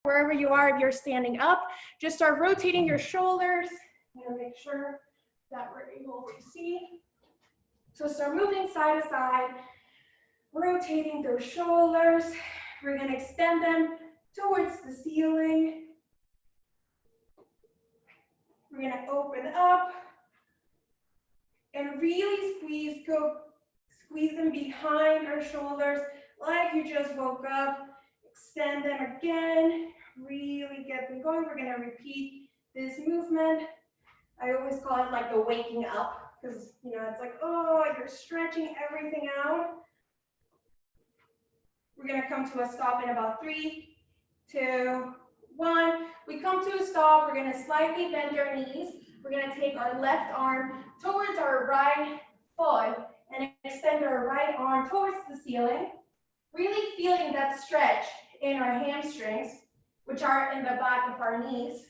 wherever you are, if you're standing up, just start rotating your shoulders. I'm gonna make sure that we're able to see. So start moving side to side, rotating those shoulders. We're gonna extend them towards the ceiling. We're gonna open up and really squeeze them behind our shoulders like you just woke up. Extend them again, really get them going. We're gonna repeat this movement. I always call it like the waking up, because it's like, oh, you're stretching everything out. We're gonna come to a stop in about 3, 2, 1. We come to a stop, we're gonna slightly bend our knees. We're gonna take our left arm towards our right foot and extend our right arm towards the ceiling. Really feeling that stretch in our hamstrings, which are in the back of our knees.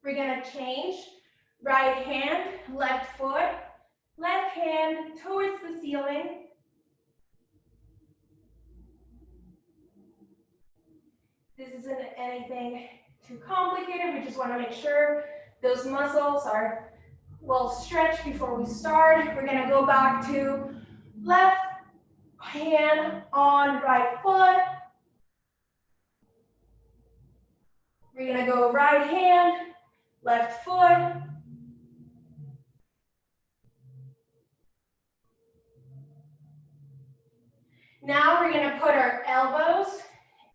We're gonna change, right hand, left foot, left hand towards the ceiling. This isn't anything too complicated. We just want to make sure those muscles are well stretched before we start. We're going to go back to left hand on right foot. We're going to go right hand, left foot. Now we're going to put our elbows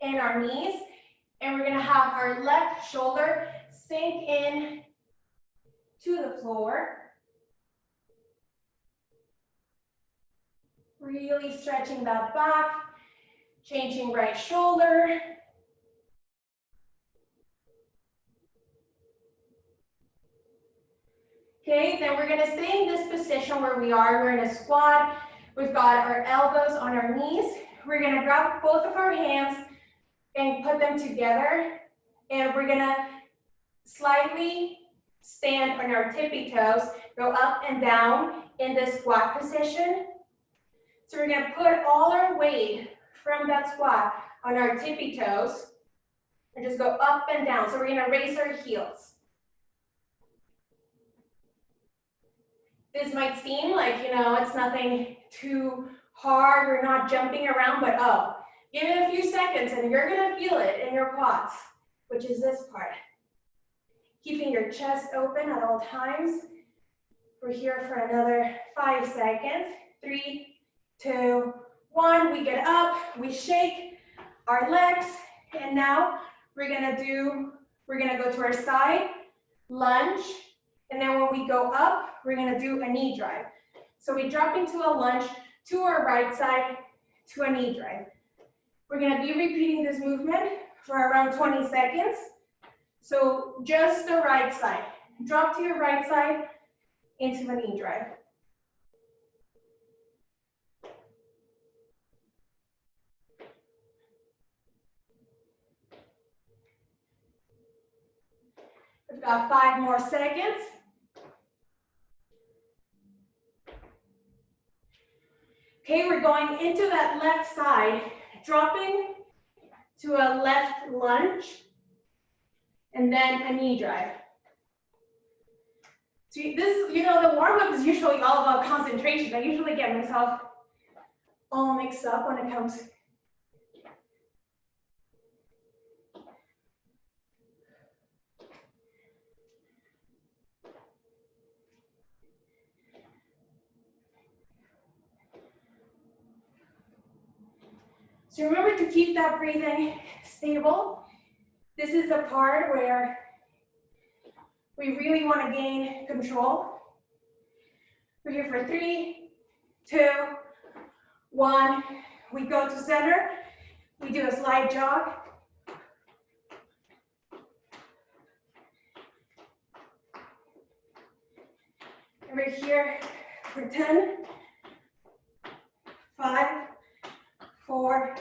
in our knees, and we're going to have our left shoulder sink in to the floor. Really stretching that back, changing right shoulder. Okay, then we're going to stay in this position where we are. We're in a squat. We've got our elbows on our knees. We're going to grab both of our hands and put them together, and we're gonna slightly stand on our tippy toes, go up and down in this squat position. So we're gonna put all our weight from that squat on our tippy toes and just go up and down. So we're gonna raise our heels. This might seem like, it's nothing too hard, we're not jumping around, but give it a few seconds and you're gonna feel it in your quads, which is this part. Keeping your chest open at all times. We're here for another 5 seconds. 3, 2, 1. We get up, we shake our legs, and now we're gonna go to our side, lunge, and then when we go up, we're gonna do a knee drive. So we drop into a lunge to our right side, to a knee drive. We're going to be repeating this movement for around 20 seconds. So just the right side. Drop to your right side into a knee drive. We've got 5 more seconds. Okay, we're going into that left side, dropping to a left lunge, and then a knee drive. So this, the warm-up is usually all about concentration. I usually get myself all mixed up when it comes. So remember to keep that breathing stable. This is the part where we really want to gain control. We're here for 3, 2, 1. We go to center. We do a slide jog. And we're here for 10, 5, 4,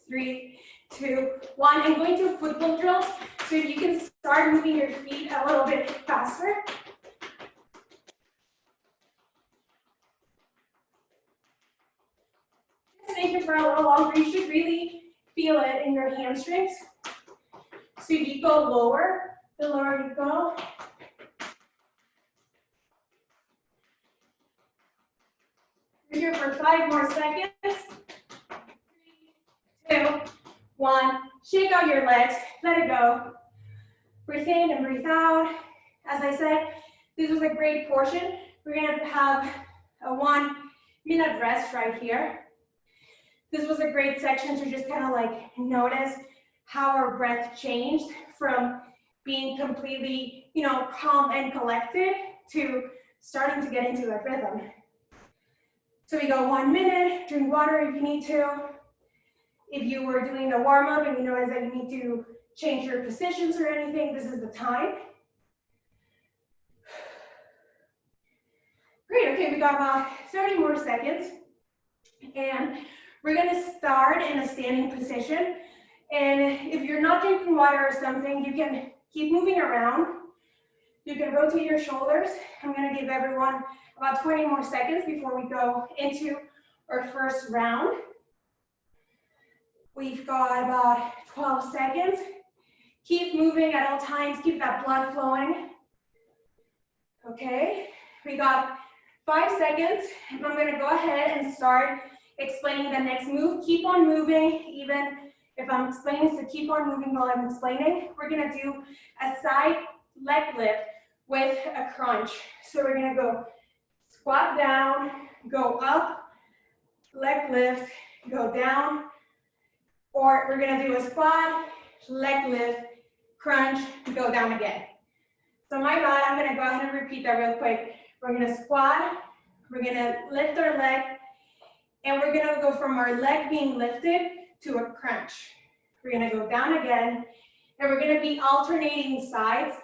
3, 2, 1. I'm going to football drills, so if you can start moving your feet a little bit faster. Just make it for a little longer. You should really feel it in your hamstrings. So if you go lower, the lower you go. We're here for 5 more seconds. 3, 2, 1. Shake out your legs, let it go. Breathe in and breathe out. As I said, this was a great portion. We're gonna have a 1-minute rest right here. This was a great section to just kind of like notice how our breath changed from being completely, calm and collected to starting to get into a rhythm. So we go 1 minute, drink water if you need to. If you were doing the warm up and you notice that you need to change your positions or anything, this is the time. Great, okay, we got about 30 more seconds. And we're gonna start in a standing position. And if you're not drinking water or something, you can keep moving around. You can rotate your shoulders. I'm gonna give everyone about 20 more seconds before we go into our first round. We've got about 12 seconds. Keep moving at all times, keep that blood flowing. Okay, we got 5 seconds. I'm gonna go ahead and start explaining the next move. Keep on moving, even if I'm explaining, so keep on moving while I'm explaining. We're gonna do a side leg lift with a crunch. So we're gonna go squat down, go up, leg lift, go down, or we're gonna do a squat, leg lift, crunch, go down again. So my bad, I'm gonna go ahead and repeat that real quick. We're gonna squat, we're gonna lift our leg, and we're gonna go from our leg being lifted to a crunch. We're gonna go down again, and we're gonna be alternating sides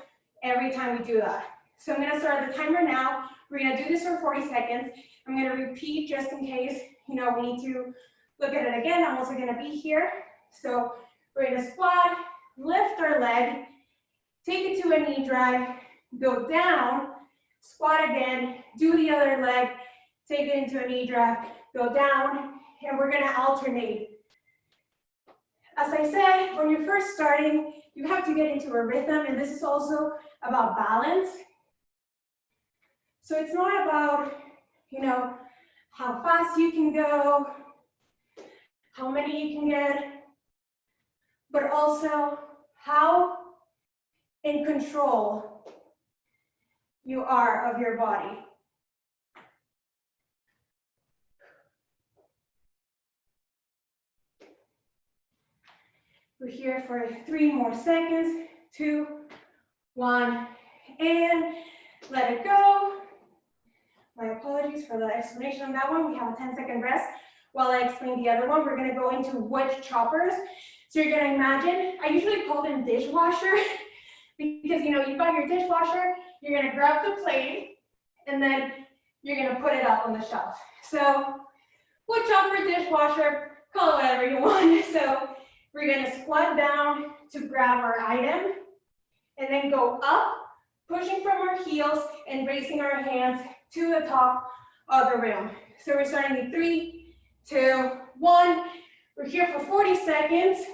every time we do that. So I'm gonna start the timer now. We're gonna do this for 40 seconds. I'm gonna repeat just in case, we need to look at it again. I'm also gonna be here. So we're gonna squat, lift our leg, take it to a knee drive, go down, squat again, do the other leg, take it into a knee drive, go down, and we're gonna alternate. As I said, when you're first starting, you have to get into a rhythm, and this is also about balance. So it's not about, how fast you can go, how many you can get, but also how in control you are of your body. We're here for 3 more seconds, 2, 1, and let it go. My apologies for the explanation on that one. We have a 10-second rest while I explain the other one. We're gonna go into wood choppers. So you're gonna imagine, I usually call them dishwasher because you've got your dishwasher, you're gonna grab the plate, and then you're gonna put it up on the shelf. So wood chopper, dishwasher, call it whatever you want. So we're gonna squat down to grab our item, and then go up, pushing from our heels and raising our hands to the top of the room. So we're starting in 3, 2, 1. We're here for 40 seconds.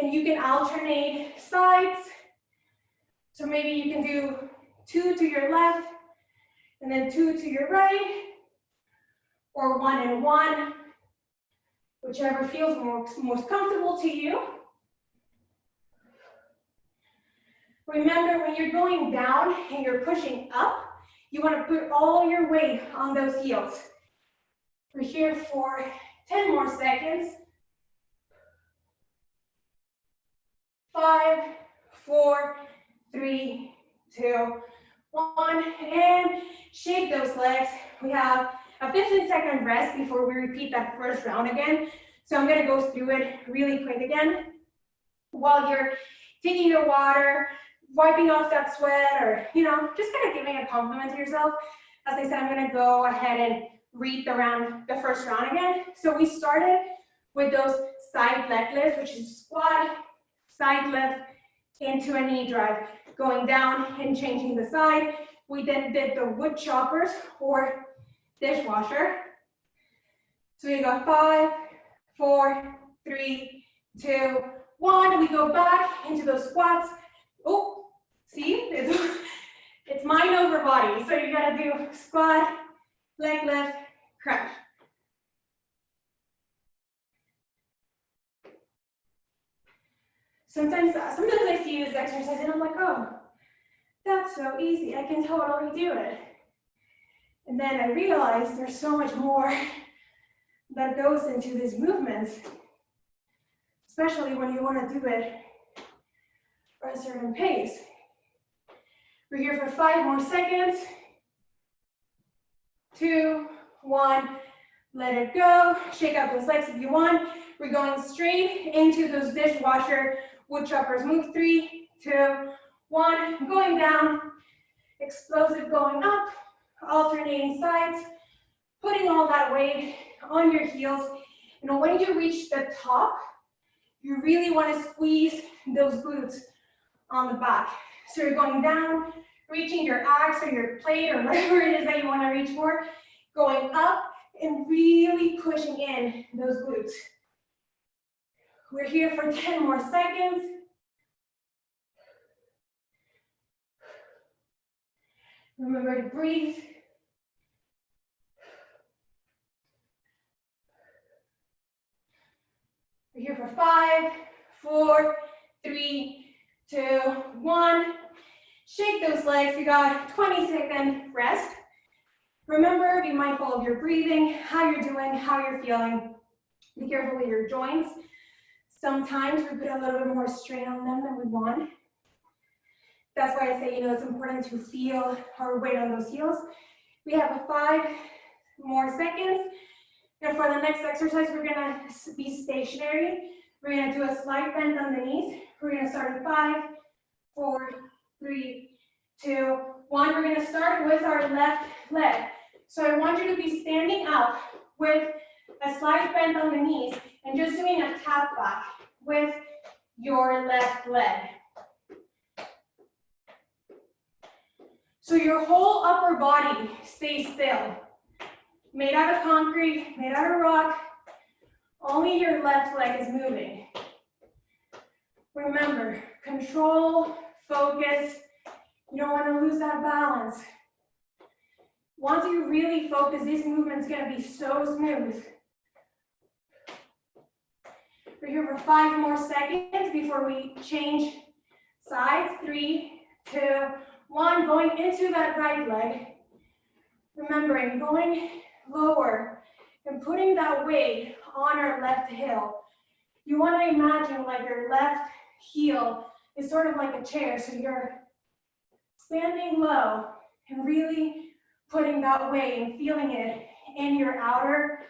And you can alternate sides. So maybe you can do 2 to your left, and then 2 to your right, or 1 and 1, whichever feels most comfortable to you. Remember, when you're going down and you're pushing up, you want to put all your weight on those heels. We're here for 10 more seconds. 5, 4, 3, 2, 1, and shake those legs. We have a 15-second rest before we repeat that first round again. So I'm gonna go through it really quick again. While you're taking your water, wiping off that sweat, or just kind of giving a compliment to yourself. As I said, I'm gonna go ahead and read the first round again. So we started with those side leg lifts, which is squat, side lift, into a knee drive, going down and changing the side. We then did the wood choppers or dishwasher. So we got 5, 4, 3, 2, 1. We go back into those squats. Oh, see, it's mind over body. So you gotta do squat, leg lift, crunch. Sometimes I see this exercise and I'm like, oh, that's so easy. I can totally do it. And then I realize there's so much more that goes into these movements, especially when you want to do it at a certain pace. We're here for 5 more seconds. 2, 1, let it go. Shake out those legs if you want. We're going straight into those dishwasher wood choppers. Move 3, 2, 1, going down. Explosive going up, alternating sides, putting all that weight on your heels. And when you reach the top, you really want to squeeze those glutes on the back. So you're going down, reaching your axe or your plate or whatever it is that you want to reach for, going up and really pushing in those glutes. We're here for 10 more seconds. Remember to breathe. We're here for 5, 4, 3, 2, 1. Shake those legs. You got 20-second rest. Remember, be mindful of your breathing, how you're doing, how you're feeling. Be careful with your joints. Sometimes we put a little bit more strain on them than we want. That's why I say, it's important to feel our weight on those heels. We have 5 more seconds. And for the next exercise, we're gonna be stationary. We're gonna do a slight bend on the knees. We're gonna start in 5, 4, 3, 2, 1. We're gonna start with our left leg. So I want you to be standing up with a slight bend on the knees and just doing a tap back with your left leg. So your whole upper body stays still. Made out of concrete, made out of rock. Only your left leg is moving. Remember, control, focus. You don't want to lose that balance. Once you really focus, this movement's going to be so smooth. We're here for 5 more seconds before we change sides. 3, 2, 1. Going into that right leg. Remembering, going lower and putting that weight on our left heel. You want to imagine like your left heel is sort of like a chair, so you're standing low and really putting that weight and feeling it in your outer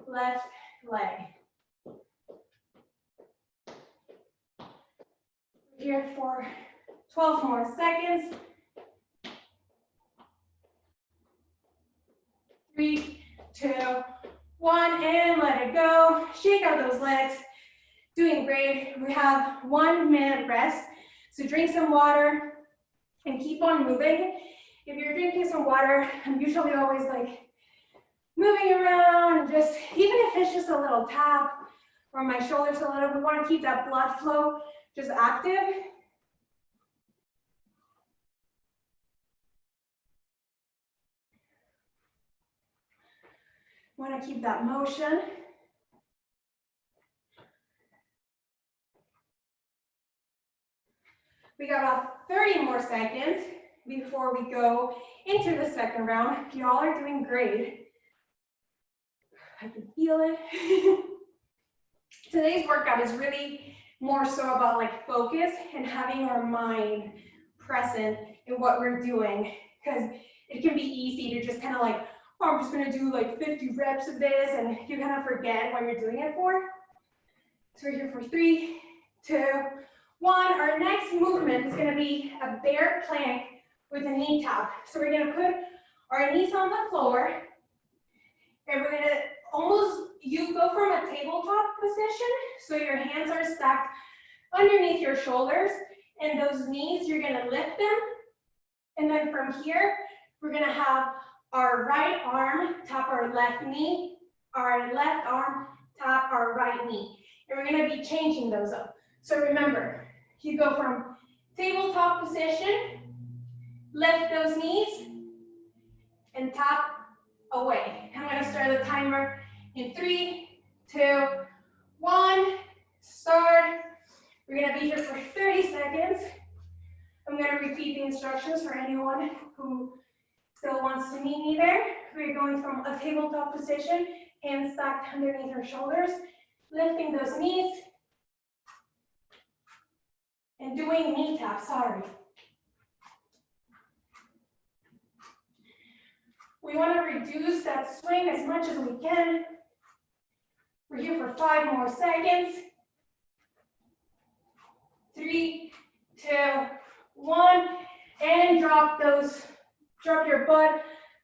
left leg. Here for 12 more seconds. 3, 2, 1, and let it go. Shake out those legs. Doing great. We have 1 minute rest. So drink some water and keep on moving. If you're drinking some water, I'm usually always like moving around, just even if it's just a little tap or my shoulders a little, we want to keep that blood flow just active. Want to keep that motion. We got about 30 more seconds before we go into the second round. Y'all are doing great. I can feel it. Today's workout is really more so about like focus and having our mind present in what we're doing, because it can be easy to just kind of like, oh, I'm just going to do like 50 reps of this, and you kind of forget what you're doing it for. So we're here for 3, 2, 1. Our next movement is going to be a bear plank with a knee tap. So we're going to put our knees on the floor, and we're going to you go from a tabletop position, so your hands are stacked underneath your shoulders, and those knees, you're going to lift them. And then from here, we're going to have our right arm tap our left knee, our left arm tap our right knee. And we're gonna be changing those up. So remember, you go from tabletop position, lift those knees, and tap away. I'm gonna start the timer in 3, 2, 1, start. We're gonna be here for 30 seconds. I'm gonna repeat the instructions for anyone who still wants to meet me there. We're going from a tabletop position, hands stacked underneath our shoulders, lifting those knees, and doing knee taps, sorry. We want to reduce that swing as much as we can. We're here for 5 more seconds. 3, 2, 1, and drop your butt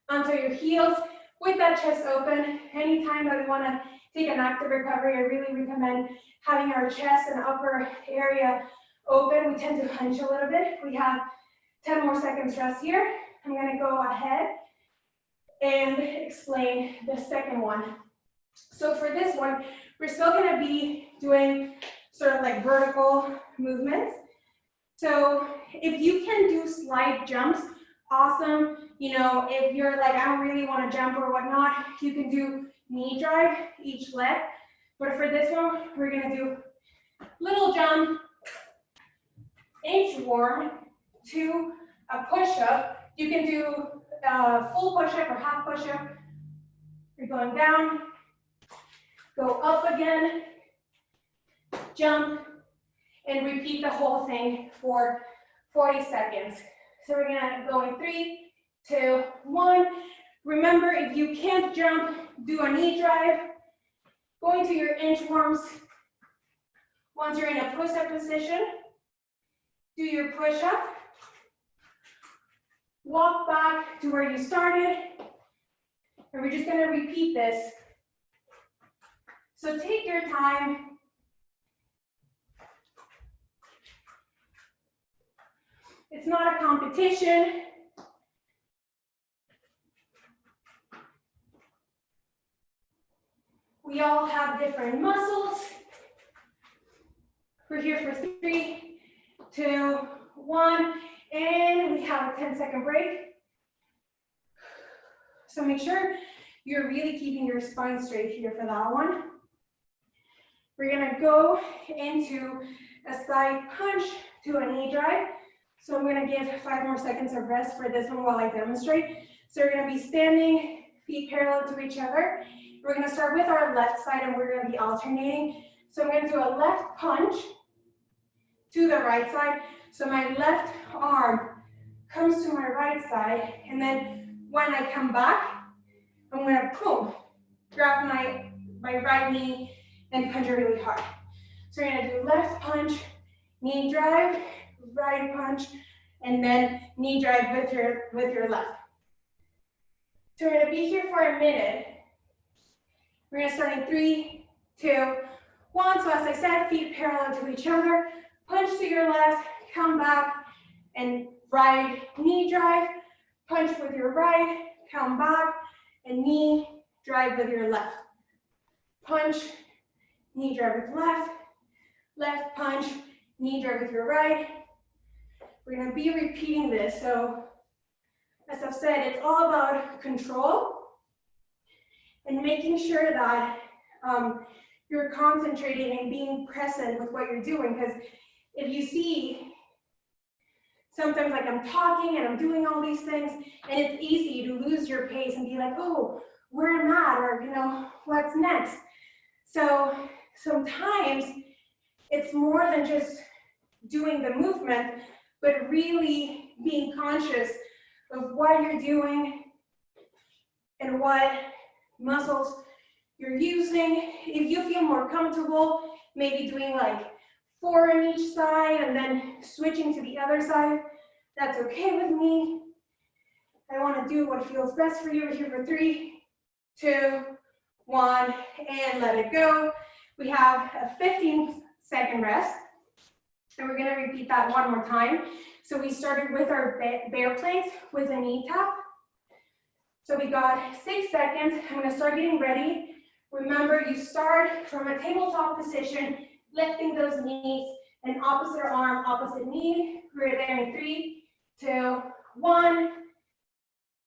onto your heels with that chest open. Anytime that we want to take an active recovery, I really recommend having our chest and upper area open. We tend to hunch a little bit. We have 10 more seconds rest here. I'm going to go ahead and explain the second one. So for this one, we're still going to be doing sort of like vertical movements. So if you can do slight jumps, awesome. You know, if you're like, I don't really want to jump or whatnot, you can do knee drive each leg. But for this one, we're going to do little jump, inchworm to a push-up. You can do full push-up or half push-up. You're going down, go up again, jump, and repeat the whole thing for 40 seconds. So we're gonna go in 3, 2, 1. Remember, if you can't jump, do a knee drive. Go into your inchworms. Once you're in a push-up position, do your push-up. Walk back to where you started. And we're just gonna repeat this. So take your time. It's not a competition. We all have different muscles. We're here for 3, 2, 1, and we have a 10-second break. So make sure you're really keeping your spine straight here for that one. We're gonna go into a side punch to a knee drive. So I'm gonna give 5 more seconds of rest for this one while I demonstrate. So we're gonna be standing, feet parallel to each other. We're gonna start with our left side and we're gonna be alternating. So I'm gonna do a left punch to the right side. So my left arm comes to my right side, and then when I come back, I'm gonna boom, grab my right knee and punch it really hard. So we're gonna do left punch, knee drive, right punch, and then knee drive with your left. So we're gonna be here for a minute. We're gonna start in 3, 2, 1. So as I said, feet parallel to each other. Punch to your left, come back, and right knee drive. Punch with your right, come back, and knee drive with your left. Punch, knee drive with left. Left punch, knee drive with your right. We're gonna be repeating this. So as I've said, it's all about control and making sure that you're concentrating and being present with what you're doing. Because if you see, sometimes like I'm talking and I'm doing all these things, and it's easy to lose your pace and be like, oh, where am I? Or, you know, what's next? So sometimes it's more than just doing the movement, but really being conscious of what you're doing and what muscles you're using. If you feel more comfortable, maybe doing like 4 on each side and then switching to the other side, that's okay with me. I want to do what feels best for you. We're here for 3, 2, 1, and let it go. We have a 15-second rest, and we're going to repeat that one more time. So we started with our bear planks with a knee tap. So we got 6 seconds. I'm going to start getting ready Remember, you start from a tabletop position, lifting those knees, and opposite arm, opposite knee. We're there in 3, 2, 1.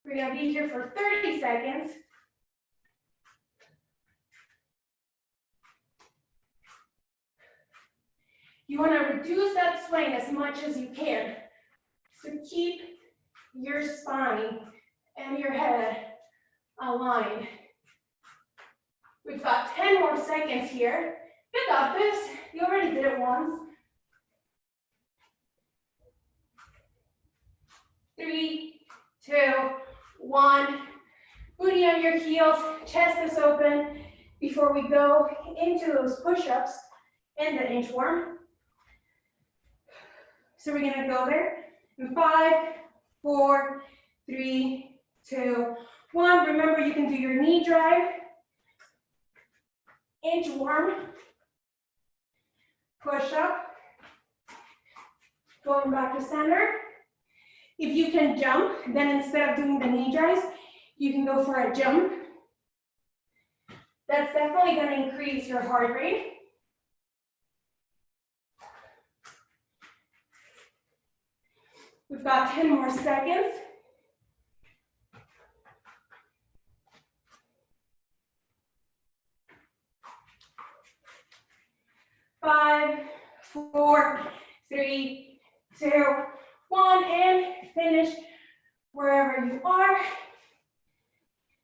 We're gonna be here for 30 seconds. You wanna reduce that swing as much as you can. So keep your spine and your head aligned. We've got 10 more seconds here. You got this. You already did it once. 3, 2, 1. Booty on your heels, chest is open before we go into those push-ups and the inchworm. So we're gonna go there in 5, 4, 3, 2, 1. Remember, you can do your knee drive, inchworm, push up, going back to center. If you can jump, then instead of doing the knee drives, you can go for a jump. That's definitely going to increase your heart rate. We've got 10 more seconds. Five, 4, 3, 2, 1, and finish wherever you are.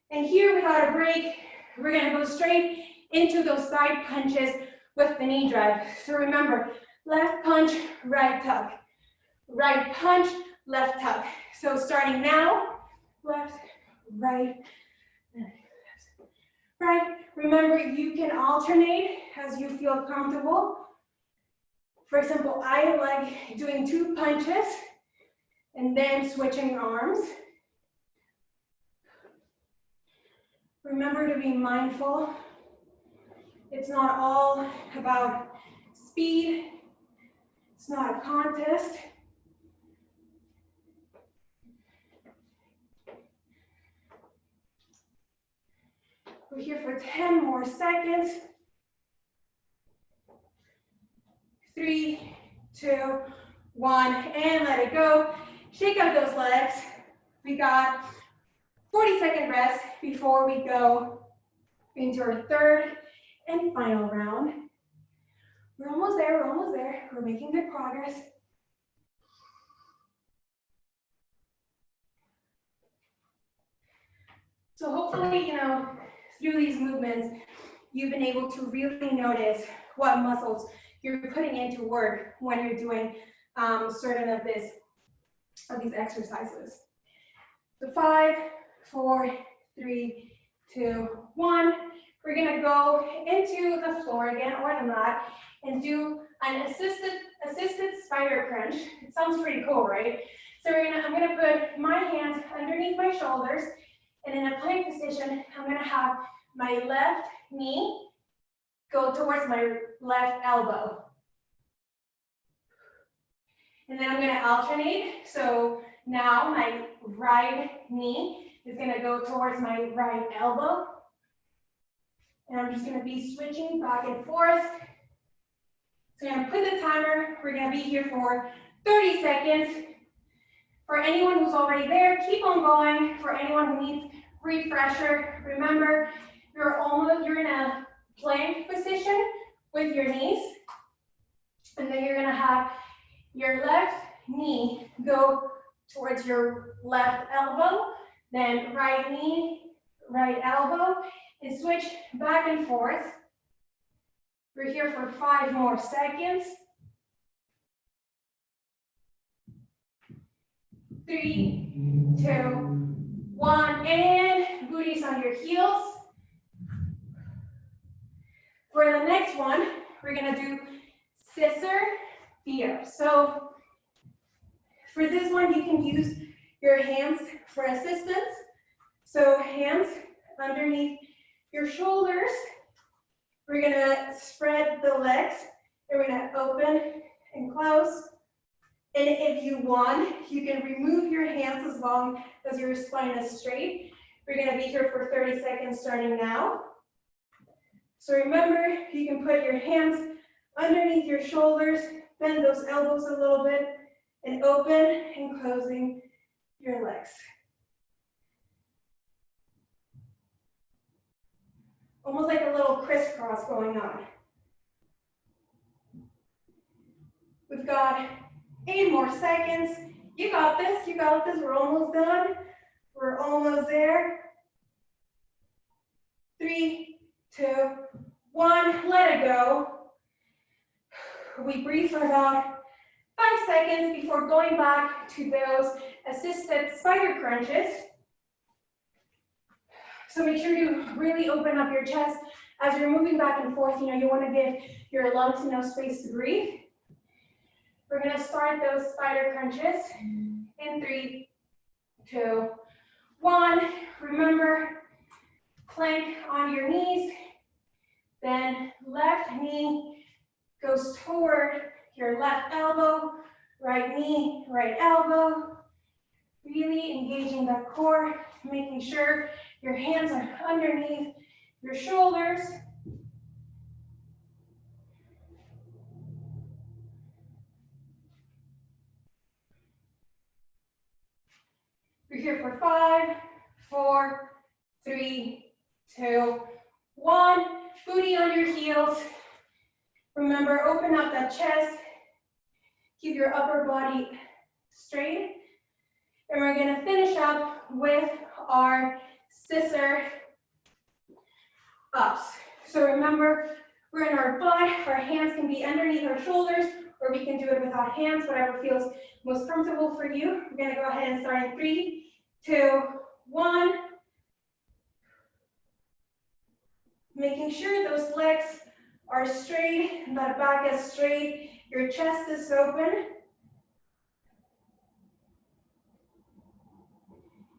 And here we got a break. We're gonna go straight into those side punches with the knee drive. So remember, left punch, right tuck. Right punch, left tuck. So starting now, left, right, right. Remember, you can alternate as you feel comfortable. For example, I like doing 2 punches and then switching arms. Remember to be mindful. It's not all about speed. It's not a contest. We're here for 10 more seconds. 3, 2, 1, and let it go. Shake out those legs. We got 40-second rest before we go into our third and final round. We're almost there, we're almost there. We're making good progress. So hopefully, through these movements, you've been able to really notice what muscles you're putting into work when you're doing certain of these exercises. So 5, 4, 3, 2, 1. We're gonna go into the floor again or the mat and do an assisted spider crunch. It sounds pretty cool, right? So I'm gonna put my hands underneath my shoulders, and in a plank position, I'm gonna have my left knee go towards my left elbow. And then I'm gonna alternate. So now my right knee is gonna go towards my right elbow. And I'm just gonna be switching back and forth. So I'm gonna put the timer. We're gonna be here for 30 seconds. For anyone who's already there, keep on going. For anyone who needs refresher, remember, you're in a plank position with your knees. And then you're gonna have your left knee go towards your left elbow, then right knee, right elbow, and switch back and forth. We're here for 5 more seconds. 3, 2, 1, and booties on your heels. For the next one, we're gonna do scissor feet. So for this one, you can use your hands for assistance. So hands underneath your shoulders. We're gonna spread the legs. We're gonna open and close. And if you want, you can remove your hands as long as your spine is straight. We're gonna be here for 30 seconds starting now. So remember, you can put your hands underneath your shoulders, bend those elbows a little bit, and open and closing your legs. Almost like a little crisscross going on. We've got 8 more seconds. You got this, you got this. We're almost done. We're almost there. 3, 2, 1, let it go. We breathe for about 5 seconds before going back to those assisted spider crunches. So make sure you really open up your chest as you're moving back and forth. You know, you want to give your lungs enough space to breathe. We're going to start those spider crunches in 3, 2, 1. Remember, plank on your knees, then left knee goes toward your left elbow, right knee, right elbow. Really engaging that core, making sure your hands are underneath your shoulders. We're here for 5, 4, 3, 2, 1. Booty on your heels. Remember, open up that chest. Keep your upper body straight. And we're going to finish up with our scissor ups. So remember, we're in our butt. Our hands can be underneath our shoulders, or we can do it without hands, whatever feels most comfortable for you. We're going to go ahead and start in 3, 2, 1. Making sure those legs are straight, that back is straight, your chest is open.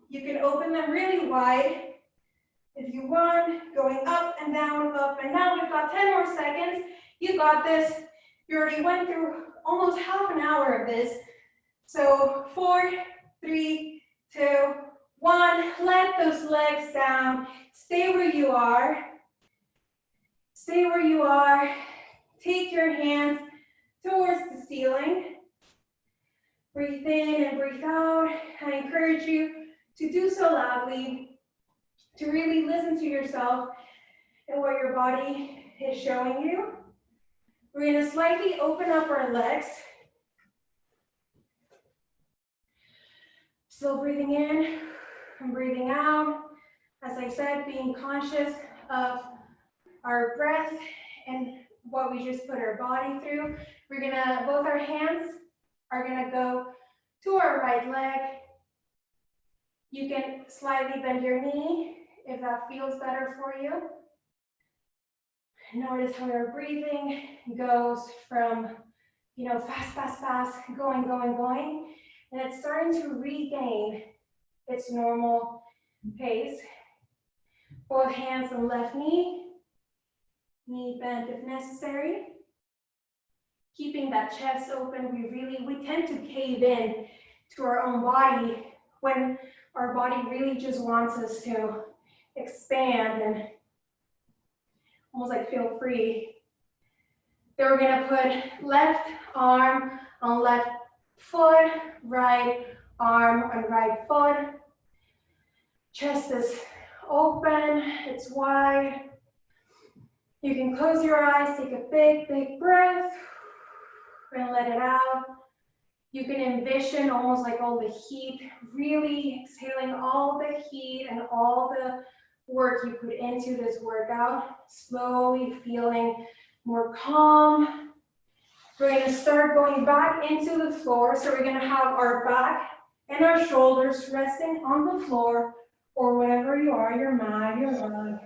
You can open them really wide if you want, going up and down, up and down. We've got 10 more seconds. You got this. You already went through almost half an hour of this. So 4, 3, 2, 1. Let those legs down. Stay where you are. Stay where you are. Take your hands towards the ceiling. Breathe in and breathe out. I encourage you to do so loudly, to really listen to yourself and what your body is showing you. We're going to slightly open up our legs. Still breathing in and breathing out. As I said, being conscious of our breath and what we just put our body through. We're gonna, both our hands are gonna go to our right leg. You can slightly bend your knee if that feels better for you. Notice how your breathing goes from, you know, fast, fast, fast, going, going, going, and it's starting to regain its normal pace. Both hands on left knee. Knee bent if necessary. Keeping that chest open, we tend to cave in to our own body when our body really just wants us to expand and almost like feel free. Then we're gonna put left arm on left foot, right arm on right foot. Chest is open, it's wide. You can close your eyes, take a big, big breath, and let it out. You can envision almost like all the heat, really exhaling all the heat and all the work you put into this workout, slowly feeling more calm. We're going to start going back into the floor. So we're going to have our back and our shoulders resting on the floor or wherever you are, your mat, your rug.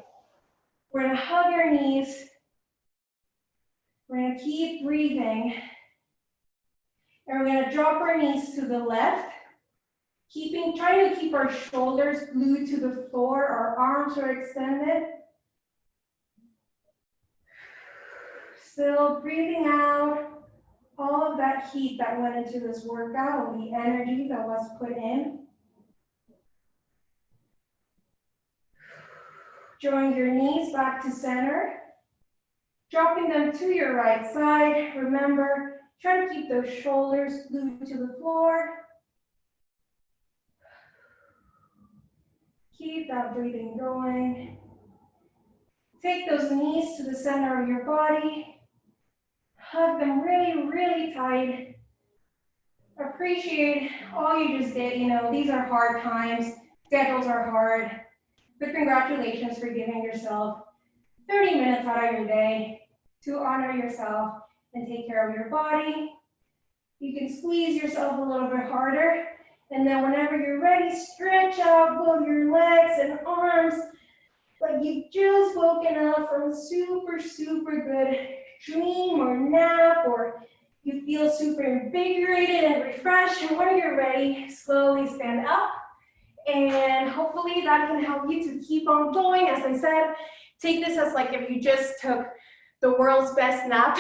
We're going to hug your knees. We're going to keep breathing. And we're going to drop our knees to the left, trying to keep our shoulders glued to the floor. Our arms are extended. Still breathing out all of that heat that went into this workout, the energy that was put in. Drawing your knees back to center. Dropping them to your right side. Remember, try to keep those shoulders glued to the floor. Keep that breathing going. Take those knees to the center of your body. Hug them really, really tight. Appreciate all you just did. You know, these are hard times. Schedules are hard. But congratulations for giving yourself 30 minutes out of your day to honor yourself and take care of your body. You can squeeze yourself a little bit harder. And then whenever you're ready, stretch out both your legs and arms like you've just woken up from a super, super good dream or nap, or you feel super invigorated and refreshed. And when you're ready, slowly stand up. And hopefully that can help you to keep on going. As I said, take this as like if you just took the world's best nap